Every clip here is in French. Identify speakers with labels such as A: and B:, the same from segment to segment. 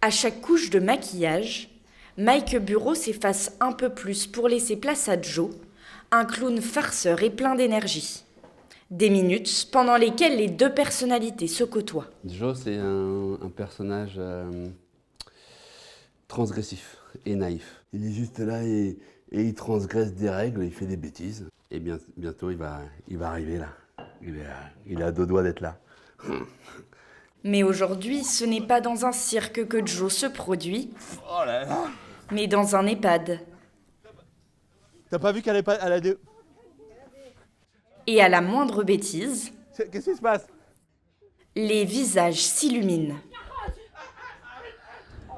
A: À chaque couche de maquillage, Mike Bureau s'efface un peu plus pour laisser place à Joe, un clown farceur et plein d'énergie. Des minutes pendant lesquelles les deux personnalités se côtoient.
B: Joe, c'est un personnage transgressif et naïf. Il est juste là et il transgresse des règles, il fait des bêtises. Et bientôt, il va arriver là. Il est à deux doigts d'être là.
A: Mais aujourd'hui, ce n'est pas dans un cirque que Joe se produit, mais dans un EHPAD.
C: T'as pas vu qu'elle a des...
A: Et à la moindre bêtise,
C: Qu'est-ce qui se passe?
A: les visages s'illuminent.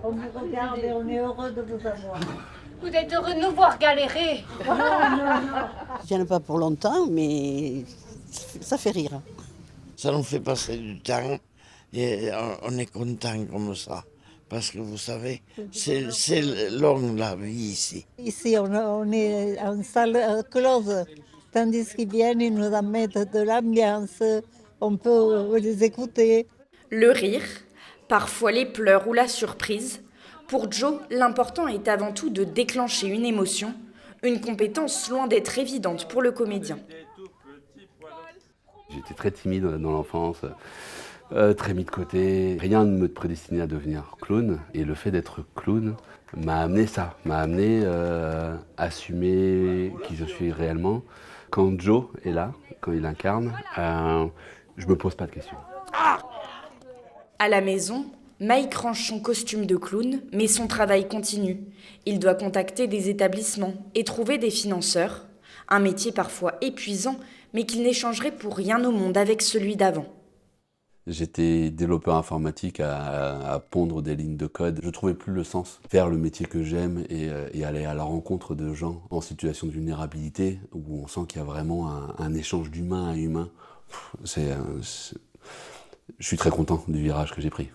D: On vous regarde et on est heureux de vous avoir.
E: Vous êtes heureux de nous voir galérer.
D: Je viens pas pour longtemps, mais ça fait rire.
F: Ça nous fait passer du temps et on est content comme ça. Parce que vous savez, c'est long la vie ici.
D: Ici, on est en salle close, tandis qu'ils viennent, ils nous en mettent de l'ambiance, on peut les écouter.
A: Le rire, parfois les pleurs ou la surprise. Pour Joe, l'important est avant tout de déclencher une émotion, une compétence loin d'être évidente pour le comédien.
B: J'étais très timide dans l'enfance, très mis de côté. Rien ne me prédestinait à devenir clown. Et le fait d'être clown m'a amené ça, m'a amené à assumer qui je suis réellement. Quand Joe est là, quand il incarne, je me pose pas de questions.
A: À la maison, Mike range son costume de clown, mais son travail continue. Il doit contacter des établissements et trouver des financeurs. Un métier parfois épuisant, mais qu'il n'échangerait pour rien au monde avec celui d'avant.
B: J'étais développeur informatique à pondre des lignes de code. Je ne trouvais plus le sens. Faire le métier que j'aime et aller à la rencontre de gens en situation de vulnérabilité, où on sent qu'il y a vraiment un échange d'humain à humain. Je suis très content du virage que j'ai pris.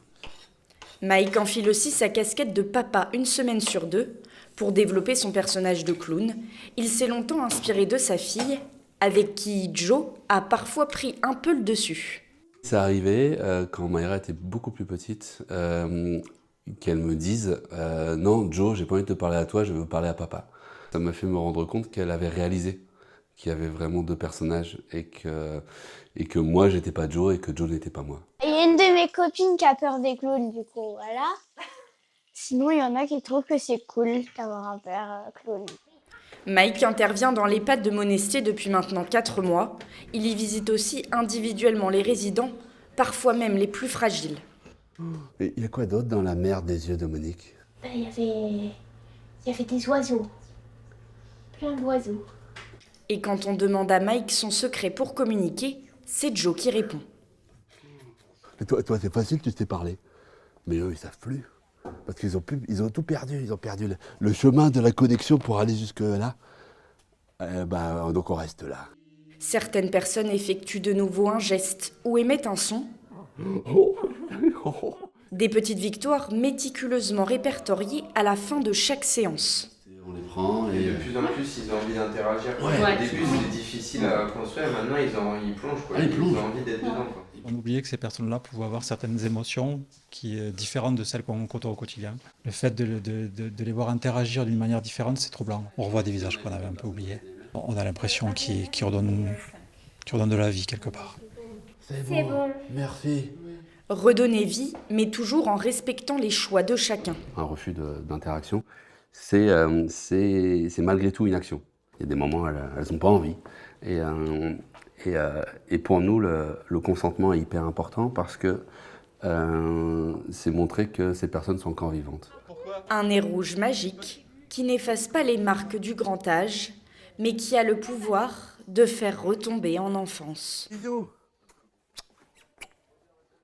A: Mike enfile aussi sa casquette de papa une semaine sur deux. Pour développer son personnage de clown, il s'est longtemps inspiré de sa fille, avec qui Joe a parfois pris un peu le dessus.
B: C'est arrivé quand Mayra était beaucoup plus petite, qu'elle me dise non Joe, j'ai pas envie de te parler à toi, je veux parler à papa. Ça m'a fait me rendre compte qu'elle avait réalisé qu'il y avait vraiment deux personnages et que moi j'étais pas Joe et que Joe n'était pas moi.
G: Il y a une de mes copines qui a peur des clowns, du coup, voilà. Sinon, il y en a qui trouvent que c'est cool d'avoir un père clown.
A: Mike intervient dans l'EHPAD de Monestier depuis maintenant 4 mois. Il y visite aussi individuellement les résidents, parfois même les plus fragiles.
B: Il y a quoi d'autre dans la mer des yeux de Monique?
G: Il y avait des oiseaux. Plein d'oiseaux.
A: Et quand on demande à Mike son secret pour communiquer, c'est Joe qui répond.
B: Et toi c'est facile, tu sais parler. Mais eux, ils savent plus. Parce qu'ils ont tout perdu. Ils ont perdu le chemin de la connexion pour aller jusque-là. Donc on reste là.
A: Certaines personnes effectuent de nouveau un geste ou émettent un son. Des petites victoires méticuleusement répertoriées à la fin de chaque séance.
B: On les prend et
H: de plus en plus, ils ont envie d'interagir.
B: Ouais.
H: Au début, c'était difficile à construire. Maintenant, ils plongent. Quoi.
B: Ils plongent.
H: Ils ont envie d'être dedans. Quoi.
I: On oubliait que ces personnes-là pouvaient avoir certaines émotions qui sont différentes de celles qu'on côtoie au quotidien. Le fait de les voir interagir d'une manière différente, c'est troublant. On revoit des visages qu'on avait un peu oubliés. On a l'impression qu'ils redonnent de la vie quelque part.
B: C'est bon. Merci.
A: Redonner vie, mais toujours en respectant les choix de chacun.
B: Un refus d'interaction, c'est malgré tout une action. Il y a des moments où elles n'ont pas envie. Et pour nous, le consentement est hyper important parce que c'est montrer que ces personnes sont encore vivantes.
A: Un nez rouge magique qui n'efface pas les marques du grand âge, mais qui a le pouvoir de faire retomber en enfance.
C: Bisous.